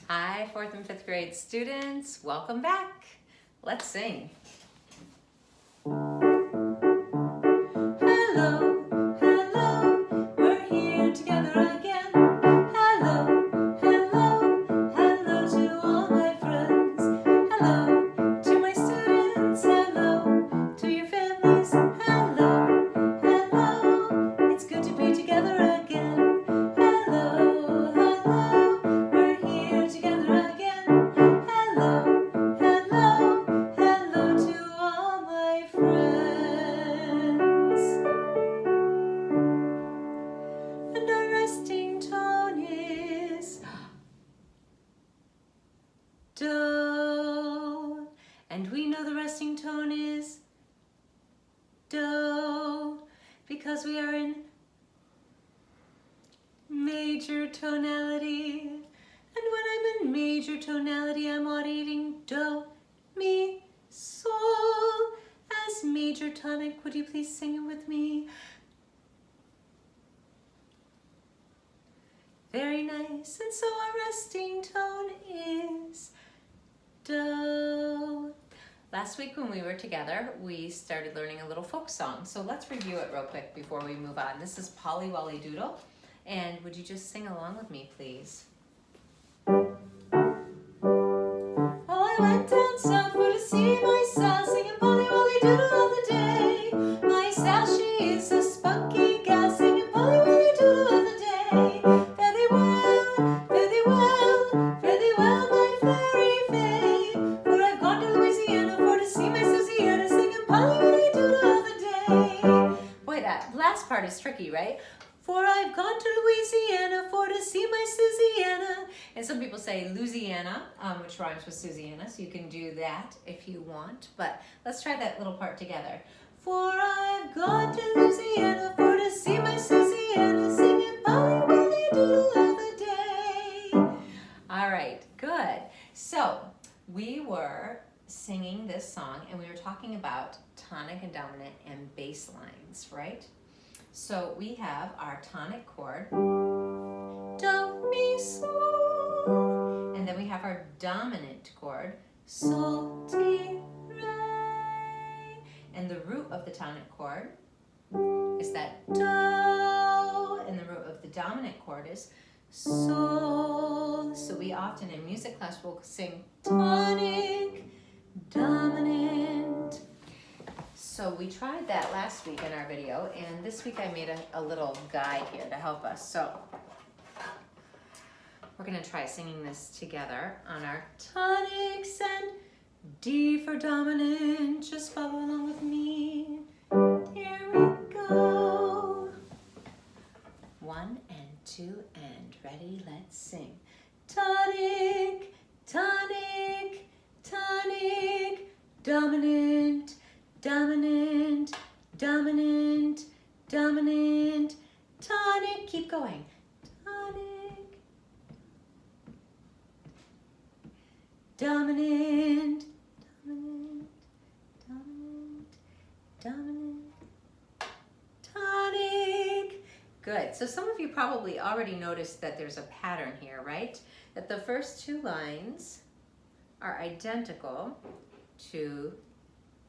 Hi, 4th and 5th grade students. Welcome back. Let's sing. Hello, hello, we're here together again. Hello, hello, hello to all my friends. Hello to my students. Hello to your families. Hello, hello, it's good to be together again. Hello, hello, we're here together again. Hello, hello, hello to all my friends. And our resting tone is Do. And we know the resting tone is Do because we are in major tonality. And when I'm in major tonality, I'm audiating Do, Mi, Sol as major tonic. Would you please sing it with me? Very nice. And so our resting tone is Do. Last week when we were together, we started learning a little folk song. So let's review it real quick before we move on. This is Polly Wolly Doodle. And would you just sing along with me, please? Oh, I went down south for to see my Sal, singing Polly Wolly Doodle all the day. My Sal, she is a spunky gal, singing Polly Wolly Doodle all the day. Fare thee well, fare thee well, fare thee well, my fairy fay. For I've gone to Louisiana for to see my Susiana, singing Polly Wolly Doodle all the day. Boy, that last part is tricky, right? For I've gone to Louisiana for to see my Susiana. And some people say Louisiana, which rhymes with Susiana, so you can do that if you want. But let's try that little part together. For I've gone to Louisiana for to see my Susiana, singing Polly Wolly Doodle all the day. All right, good. So we were singing this song and we were talking about tonic and dominant and bass lines, right? So we have our tonic chord, Do, Mi, Sol, and then we have our dominant chord, Sol, Ti, Re, and the root of the tonic chord is that Do, and the root of the dominant chord is Sol. So we often in music class will sing tonic, dominant. So we tried that last week in our video, and this week I made a little guide here to help us. So we're going to try singing this together on our tonics and D for dominant. Just follow along with me. Here we go. 1 and 2 and ready, let's sing. Tonic, tonic, tonic, dominant, dominant, dominant, dominant, tonic. Keep going. Tonic, dominant, dominant, dominant, dominant, tonic. Good. So some of you probably already noticed that there's a pattern here, right? That the first two lines are identical to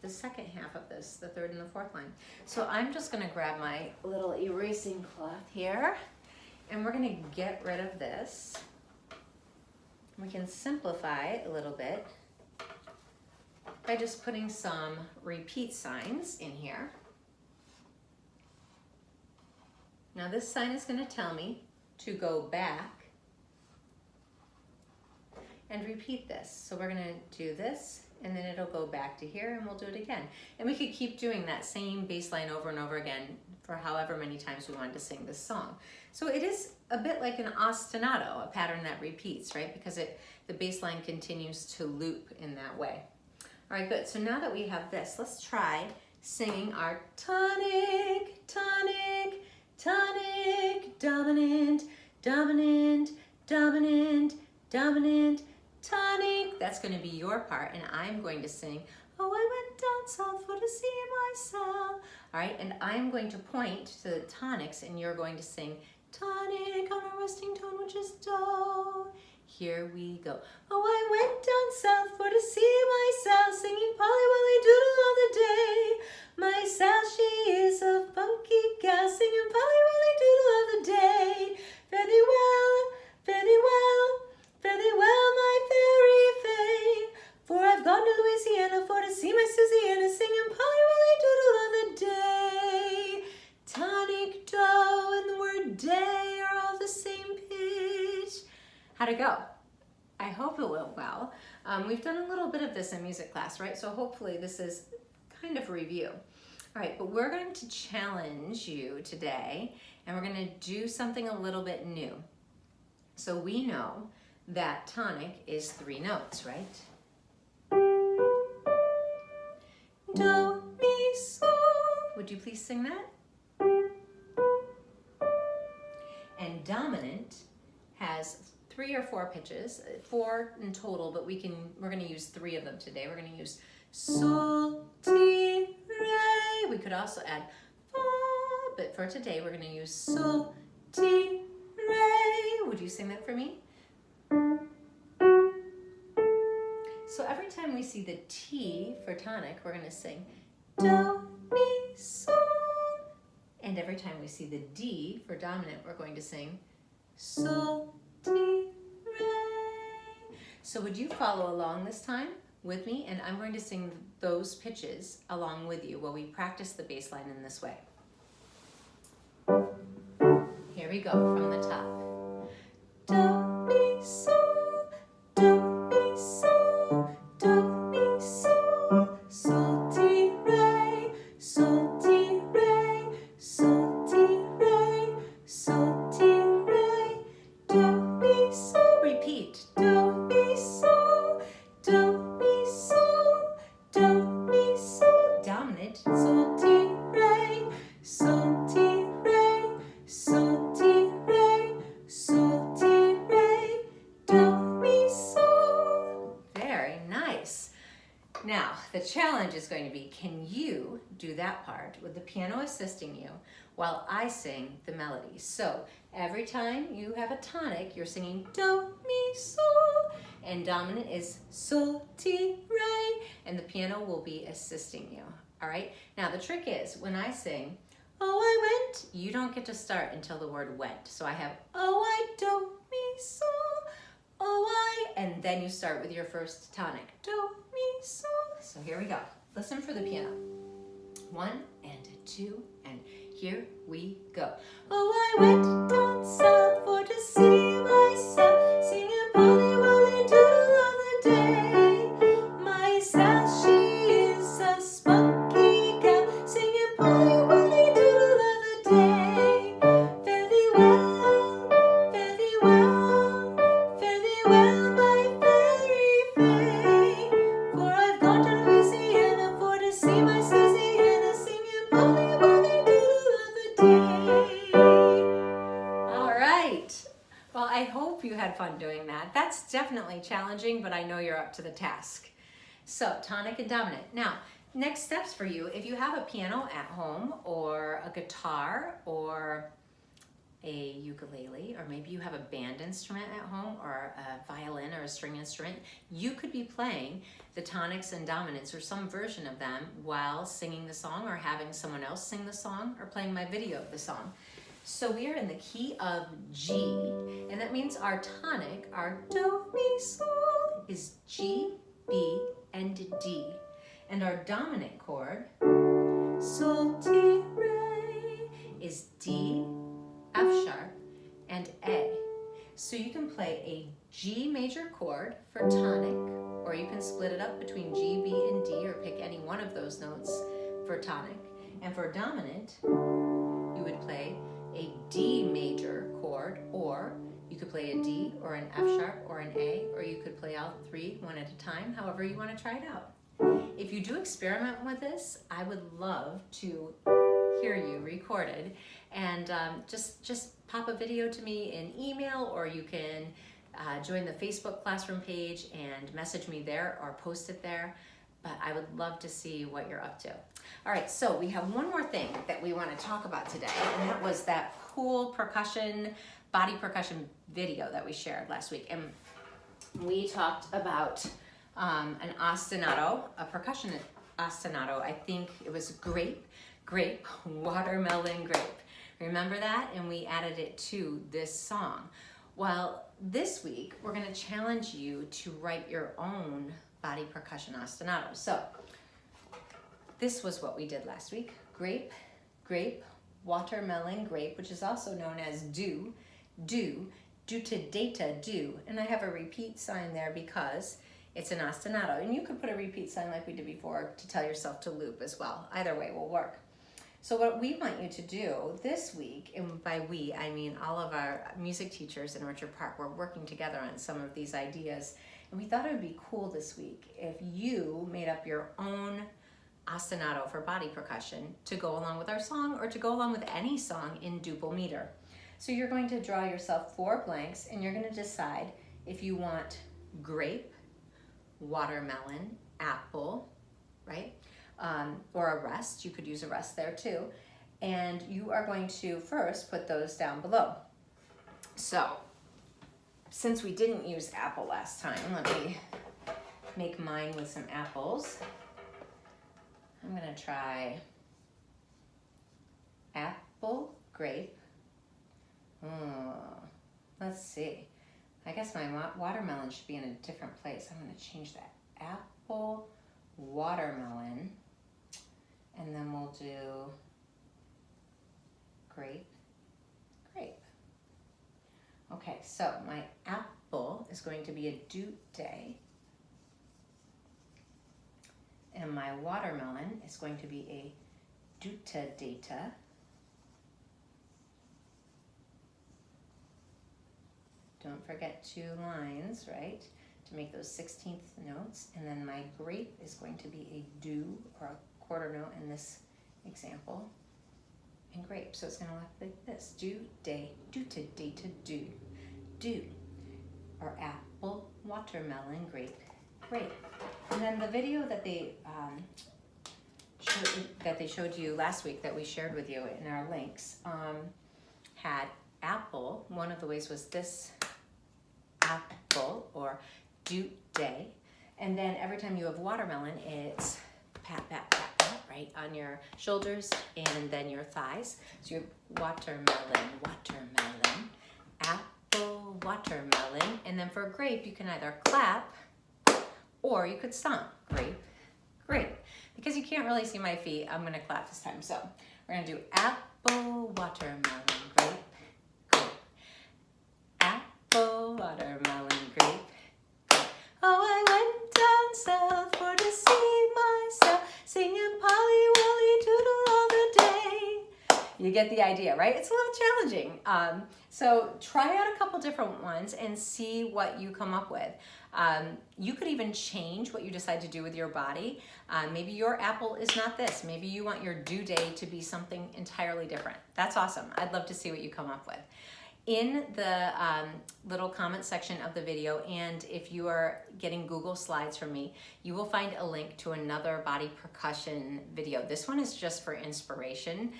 the second half of this, the third and the fourth line. So I'm just going to grab my little erasing cloth here, and we're going to get rid of this. We can simplify it a little bit by just putting some repeat signs in here. Now this sign is going to tell me to go back and repeat this. So we're going to do this, and then it'll go back to here, and we'll do it again. And we could keep doing that same bass line over and over again for however many times we wanted to sing this song. So it is a bit like an ostinato, a pattern that repeats, right? Because the bass line continues to loop in that way. All right, good. So now that we have this, let's try singing our tonic, tonic, tonic, dominant, dominant, dominant, dominant, tonic. That's going to be your part, and I'm going to sing, oh, I went down south for to see my Sal. All right, and I'm going to point to the tonics, and you're going to sing tonic on a resting tone, which is Do. Here we go. Oh, I went down south for to see my Sal, singing Polly Wolly Doodle all the day. My Sal, she is a funky gal, singing Polly Wolly Doodle all the day. Fare thee well, fare thee well, fare thee well, my fairy fay. For I've gone to Louisiana for to see my Susanna, singing Polly Wolly Doodle all the day. Tonic, do, and the word day are all the same pitch. How'd it go? I hope it went well. We've done a little bit of this in music class, right? So hopefully this is kind of a review. All right, but we're going to challenge you today, and we're going to do something a little bit new. So we know that tonic is 3 notes, right? Do, mi, sol. Would you please sing that? And dominant has 3 or 4 pitches, 4 in total, but we're going to use 3 of them today. We're going to use sol, ti, re. We could also add fa, but for today we're going to use sol, ti, re. Would you sing that for me? So every time we see the T for tonic, we're going to sing do, mi, sol. And every time we see the D for dominant, we're going to sing sol, ti, re. So would you follow along this time with me? And I'm going to sing those pitches along with you while we practice the bass line in this way. Here we go from the top. Do, mi, sol, do, mi, sol, do, mi, sol, sol, ti, re, sol, ti, re, sol, ti, re, sol, ti, re, do, mi, sol. Repeat. Do, mi, sol, do, mi, sol, do, mi, sol. Dominant. Sol, ti, re, sol, ti, re, sol, ti, re, sol, ti, re, do, mi, sol. Very nice. Now, the challenge is going to be, can you do that part with the piano assisting you while I sing the melody? So every time you have a tonic, you're singing do, mi, sol, and dominant is sol, ti, re, and the piano will be assisting you. All right? Now the trick is, when I sing, oh, I went, you don't get to start until the word went. So I have, oh, I, do, mi, sol, oh, I, and then you start with your first tonic, do, mi, sol. So here we go. Listen for the piano. 1 and 2, and here we go. Oh, I went down south for to see myself, singing Polly Wolly Doodle all the day. My Sal, she is a spunky gal, singing Polly Wolly Doodle all the day. Fare thee well, fare thee well, fare thee well, my fairy fay. For I've gone to Louisiana for to see my Susanna, singing Polly Wolly Doodle all the day. All right. Well, I hope you had fun doing that. That's definitely challenging, but I know you're up to the task. So, tonic and dominant. Now, next steps for you, if you have a piano at home or a guitar or a ukulele, or maybe you have a band instrument at home or a violin or a string instrument, you could be playing the tonics and dominants or some version of them while singing the song or having someone else sing the song or playing my video of the song. So we are in the key of G, and that means our tonic, our do, mi, sol, is G, B, and D. And our dominant chord, sol, ti, re, is D, F sharp, and A. So you can play a G major chord for tonic, or you can split it up between G, B, and D, or pick any one of those notes for tonic. And for dominant, you would play a D major chord, or you could play a D or an F sharp or an A, or you could play all 3 one at a time, however you want to try it out. If you do experiment with this, I would love to hear you recorded, and just pop a video to me in email, or you can join the Facebook classroom page and message me there or post it there. But I would love to see what you're up to. All right, so we have one more thing that we want to talk about today, and that was that cool percussion, body percussion video that we shared last week. And we talked about an ostinato, a percussion ostinato. I think it was grape, watermelon, grape. Remember that? And we added it to this song. Well, this week we're going to challenge you to write your own body percussion ostinato. So this was what we did last week. Grape, watermelon, grape, which is also known as do to data, do. And I have a repeat sign there because it's an ostinato. And you could put a repeat sign like we did before to tell yourself to loop as well. Either way will work. So what we want you to do this week, and by we, I mean all of our music teachers in Orchard Park, we're working together on some of these ideas. And we thought it would be cool this week if you made up your own ostinato for body percussion to go along with our song or to go along with any song in duple meter. So you're going to draw yourself 4 blanks and you're going to decide if you want grape, watermelon, apple, right? Or a rest. You could use a rest there too. And you are going to first put those down below. So since we didn't use apple last time, let me make mine with some apples. I'm going to try apple, grape. Let's see. I guess my watermelon should be in a different place. I'm going to change that. Apple, watermelon, and then we'll do grape. Okay, so my apple is going to be a do day. And my watermelon is going to be a duta data. Don't forget 2 lines, right, to make those 16th notes. And then my grape is going to be a do, or a quarter note in this example, and grape. So it's going to look like this: do, day, duta data, do, or apple, watermelon, grape. And then the video that they showed you last week that we shared with you in our links had apple. One of the ways was this apple, or do day. And then every time you have watermelon, it's pat, right on your shoulders and then your thighs. So you have watermelon, apple, watermelon. And then for grape, you can either clap or you could stomp. Grape. Because you can't really see my feet, I'm going to clap this time. So we're going to do apple, watermelon, grape. Apple, watermelon, grape. Oh, I went down south for to see myself, singing Polly Wolly Doodle all the day. You get the idea, right? It's a little challenging. So try out a couple different ones and see what you come up with. You could even change what you decide to do with your body. Maybe your apple is not this. Maybe you want your due day to be something entirely different. That's awesome. I'd love to see what you come up with. In the little comment section of the video, and if you are getting Google Slides from me, you will find a link to another body percussion video. This one is just for inspiration.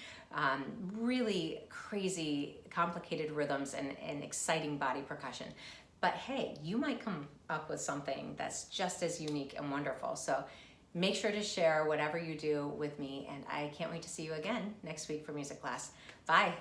Really crazy, complicated rhythms and exciting body percussion. But hey, you might come up with something that's just as unique and wonderful. So make sure to share whatever you do with me, and I can't wait to see you again next week for music class. Bye.